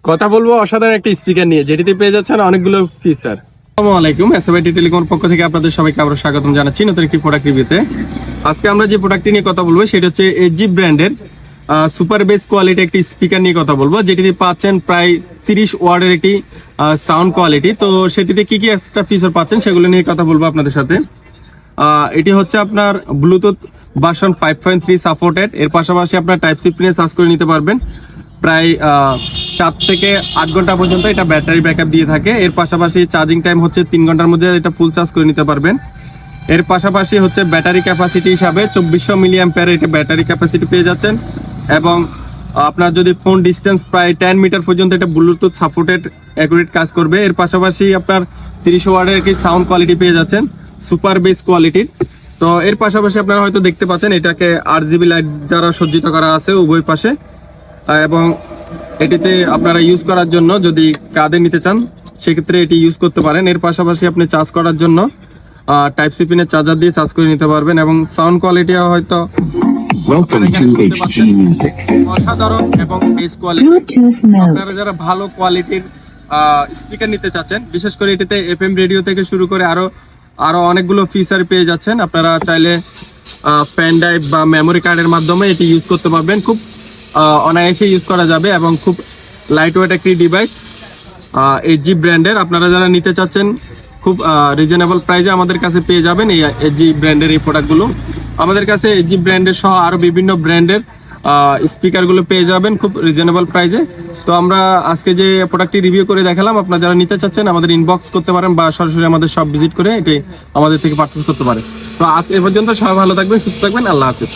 কথা বলবো অসাধারণ একটি স্পিকার নিয়ে, যেটিতে পেয়ে যাচ্ছেন অনেকগুলো ফিচার। আসসালামু আলাইকুম, এসএমআইটি টেলিকমের পক্ষ থেকে আপনাদের সবাইকে আবার স্বাগতম জানাচ্ছি নতুন একটি প্রোডাক্ট রিভিউতে। আজকে আমরা যে প্রোডাক্টটি নিয়ে কথা বলবো সেটা হচ্ছে এজি ব্র্যান্ডের সুপার বেস কোয়ালিটি একটি স্পিকার নিয়ে কথা বলবো, যেটিতে পাচ্ছেন প্রায় 30 ওয়াটের একটি সাউন্ড কোয়ালিটি। তো সেটিতে কি কি এক্সট্রা ফিচার পাচ্ছেন সেগুলো নিয়ে কথা বলবো আপনাদের সাথে। এটি হচ্ছে আপনার ব্লুটুথ ভার্সন 5.3 সাপোর্টেড। এর পাশাপাশি আপনার টাইপ সি পিনে চার্জ করে নিতে পারবেন। প্রায় 4 থেকে 8 ঘন্টা পর্যন্ত এটা ব্যাটারি ব্যাকআপ দিয়ে থাকে। এর পাশাপাশি চার্জিং টাইম হচ্ছে 3 ঘন্টার মধ্যে এটা ফুল চার্জ করে নিতে পারবেন। এর পাশাপাশি হচ্ছে ব্যাটারি ক্যাপাসিটি হিসাবে 2400 মিলি অ্যাম্পিয়ার এটা ব্যাটারি ক্যাপাসিটি পেয়ে যাচ্ছেন। এবং আপনার যদি ফোন ডিস্টেন্স প্রায় 10 মিটার পর্যন্ত এটা ব্লুটুথ সাপোর্টেড অ্যাকুরেট কাজ করবে। এর পাশাপাশি আপনার 30 ওয়াটের একটি সাউন্ড কোয়ালিটি পেয়ে যাচ্ছেন সুপার বেস কোয়ালিটির। তো এর পাশাপাশি আপনারা হয়তো দেখতে পাচ্ছেন এটাকে RGB লাইট দ্বারা সজ্জিত করা আছে উভয় পাশে। এবং এটিতে আপনারা ইউজ করার জন্য যদি কাঁধে নিতে চান সেক্ষেত্রে এটি ইউজ করতে পারেন। এর পাশাপাশি আপনি চার্জ করার জন্য টাইপ সি পিনের চার্জার দিয়ে চার্জ করে নিতে পারবেন। এবং সাউন্ড কোয়ালিটি হয়তো অসাধারণ এবং বেস কোয়ালিটি। আপনারা যারা ভালো কোয়ালিটির স্পিকার নিতে চাচ্ছেন, বিশেষ করে এটিতে FM রেডিও থেকে শুরু করে আরো অনেকগুলো ফিচার পেয়ে যাচ্ছেন। আপনারা চাইলে পেন ড্রাইভ বা মেমোরি কার্ডের মাধ্যমে এটি ইউজ করতে পারবেন। খুব অনায়াসে ইউজ করা যাবে এবং খুব লাইট ওয়েট একটি ডিভাইস এজি ব্র্যান্ডের। আপনারা যারা নিতে চাচ্ছেন খুব রিজনেবল প্রাইসে আমাদের কাছে পেয়ে যাবেন এই এজি ব্র্যান্ডের এই প্রোডাক্টগুলো। আমাদের কাছে এজি ব্র্যান্ডের সহ আরো বিভিন্ন ব্র্যান্ডের স্পিকারগুলো পেয়ে যাবেন খুব রিজনেবল প্রাইসে। তো আমরা আজকে যে প্রোডাক্টটি রিভিউ করে দেখালাম, আপনারা যারা নিতে চাচ্ছেন আমাদের ইনবক্স করতে পারেন বা সরাসরি আমাদের শপ ভিজিট করে এটি আমাদের থেকে পারচেজ করতে পারেন। তো আজ এ পর্যন্ত সবাই ভালো থাকবেন, সুস্থ থাকবেন, আল্লাহ হাফেজ।